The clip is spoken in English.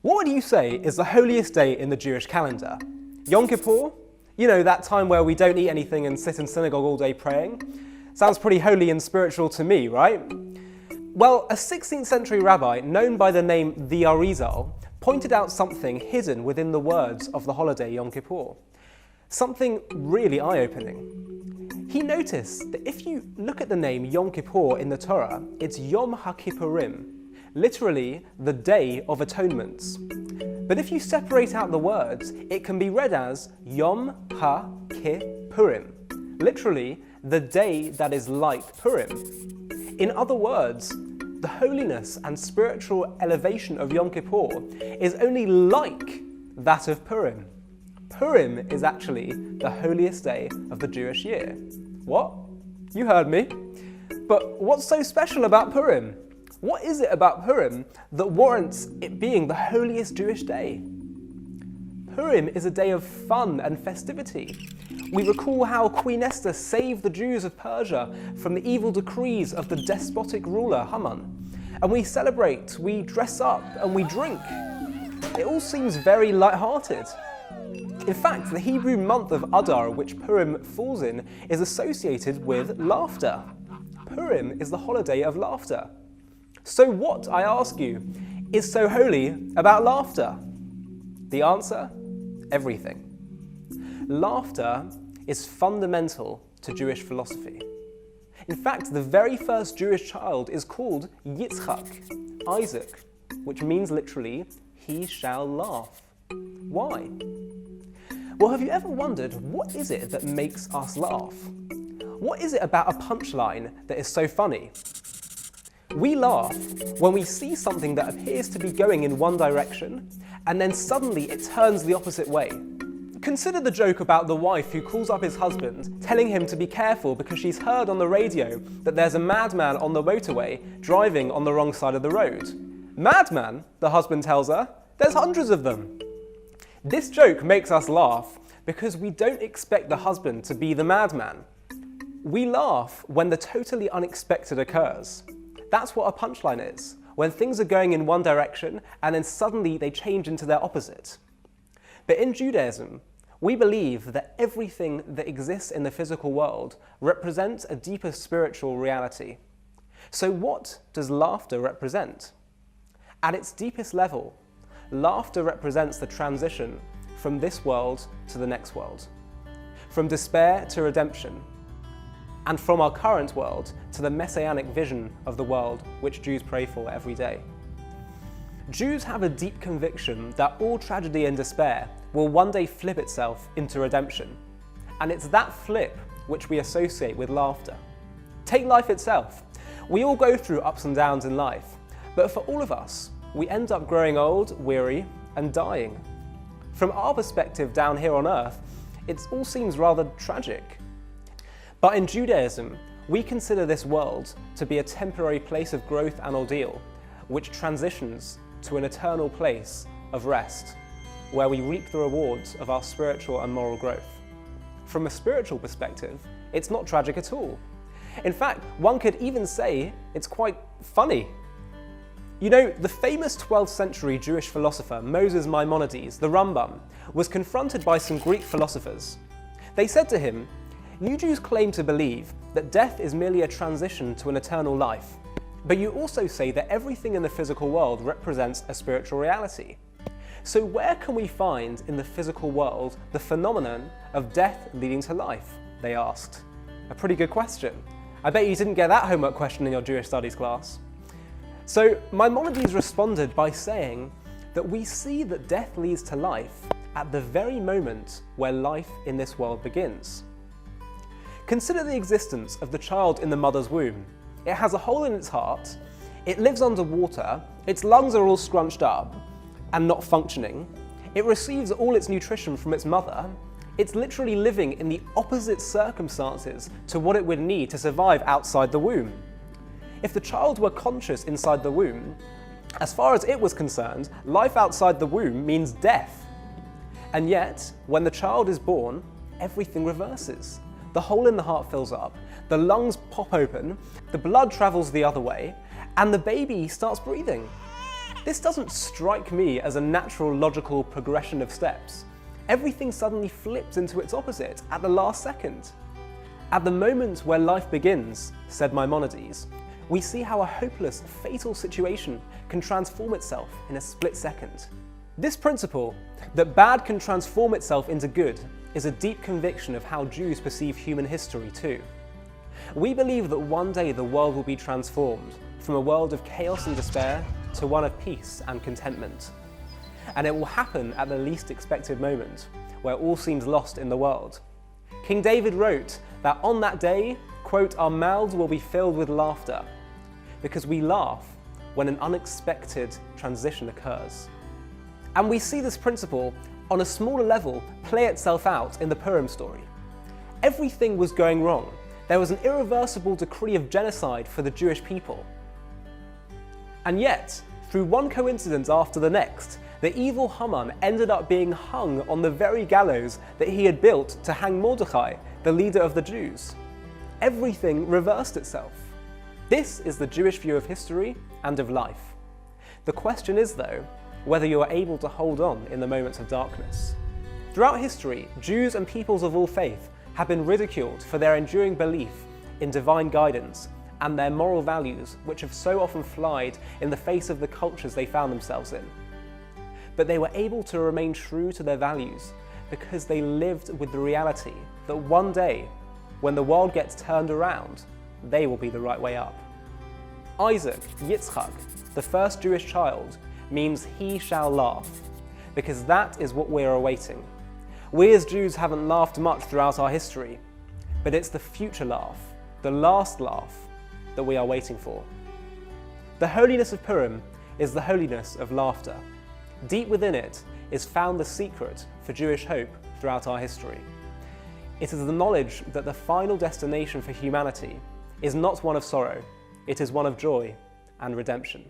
What would you say is the holiest day in the Jewish calendar? Yom Kippur? You know, that time where we don't eat anything and sit in synagogue all day praying? Sounds pretty holy and spiritual to me, right? Well, a 16th century rabbi known by the name the Arizal pointed out something hidden within the words of the holiday Yom Kippur. Something really eye-opening. He noticed that if you look at the name Yom Kippur in the Torah, it's Yom HaKippurim, literally the Day of Atonements. But if you separate out the words, it can be read as Yom HaKippurim, literally the day that is like Purim. In other words, the holiness and spiritual elevation of Yom Kippur is only like that of Purim. Purim is actually the holiest day of the Jewish year. What? You heard me. But what's so special about Purim? What is it about Purim that warrants it being the holiest Jewish day? Purim is a day of fun and festivity. We recall how Queen Esther saved the Jews of Persia from the evil decrees of the despotic ruler Haman. And we celebrate, we dress up, and we drink. It all seems very light-hearted. In fact, the Hebrew month of Adar, which Purim falls in, is associated with laughter. Purim is the holiday of laughter. So what, I ask you, is so holy about laughter? The answer? Everything. Laughter is fundamental to Jewish philosophy. In fact, the very first Jewish child is called Yitzchak, Isaac, which means literally, he shall laugh. Why? Well, have you ever wondered, what is it that makes us laugh? What is it about a punchline that is so funny? We laugh when we see something that appears to be going in one direction, and then suddenly it turns the opposite way. Consider the joke about the wife who calls up his husband, telling him to be careful because she's heard on the radio that there's a madman on the motorway driving on the wrong side of the road. Madman, the husband tells her, there's hundreds of them. This joke makes us laugh because we don't expect the husband to be the madman. We laugh when the totally unexpected occurs. That's what a punchline is, when things are going in one direction and then suddenly they change into their opposite. But in Judaism, we believe that everything that exists in the physical world represents a deeper spiritual reality. So what does laughter represent? At its deepest level, laughter represents the transition from this world to the next world, from despair to redemption, and from our current world to the messianic vision of the world which Jews pray for every day. Jews have a deep conviction that all tragedy and despair will one day flip itself into redemption, and it's that flip which we associate with laughter. Take life itself. We all go through ups and downs in life, but for all of us, we end up growing old, weary, and dying. From our perspective down here on earth, it all seems rather tragic. But in Judaism, we consider this world to be a temporary place of growth and ordeal, which transitions to an eternal place of rest, where we reap the rewards of our spiritual and moral growth. From a spiritual perspective, it's not tragic at all. In fact, one could even say it's quite funny. You know, the famous 12th century Jewish philosopher Moses Maimonides, the Rambam, was confronted by some Greek philosophers. They said to him, "You Jews claim to believe that death is merely a transition to an eternal life, but you also say that everything in the physical world represents a spiritual reality. So where can we find in the physical world the phenomenon of death leading to life?" they asked. A pretty good question. I bet you didn't get that homework question in your Jewish studies class. So Maimonides responded by saying that we see that death leads to life at the very moment where life in this world begins. Consider the existence of the child in the mother's womb. It has a hole in its heart, it lives underwater, its lungs are all scrunched up and not functioning, it receives all its nutrition from its mother, it's literally living in the opposite circumstances to what it would need to survive outside the womb. If the child were conscious inside the womb, as far as it was concerned, life outside the womb means death. And yet, when the child is born, everything reverses. The hole in the heart fills up, the lungs pop open, the blood travels the other way, and the baby starts breathing. This doesn't strike me as a natural logical progression of steps. Everything suddenly flips into its opposite at the last second. At the moment where life begins, said Maimonides, we see how a hopeless, fatal situation can transform itself in a split second. This principle, that bad can transform itself into good, is a deep conviction of how Jews perceive human history too. We believe that one day the world will be transformed from a world of chaos and despair to one of peace and contentment. And it will happen at the least expected moment, where all seems lost in the world. King David wrote that on that day, quote, our mouths will be filled with laughter, because we laugh when an unexpected transition occurs. And we see this principle on a smaller level play itself out in the Purim story. Everything was going wrong. There was an irreversible decree of genocide for the Jewish people. And yet, through one coincidence after the next, the evil Haman ended up being hung on the very gallows that he had built to hang Mordecai, the leader of the Jews. Everything reversed itself. This is the Jewish view of history and of life. The question is, though, whether you are able to hold on in the moments of darkness. Throughout history, Jews and peoples of all faith have been ridiculed for their enduring belief in divine guidance and their moral values, which have so often flied in the face of the cultures they found themselves in. But they were able to remain true to their values because they lived with the reality that one day, when the world gets turned around, they will be the right way up. Isaac, Yitzchak, the first Jewish child, means he shall laugh, because that is what we're awaiting. We as Jews haven't laughed much throughout our history, but it's the future laugh, the last laugh, that we are waiting for. The holiness of Purim is the holiness of laughter. Deep within it is found the secret for Jewish hope throughout our history. It is the knowledge that the final destination for humanity is not one of sorrow, it is one of joy and redemption.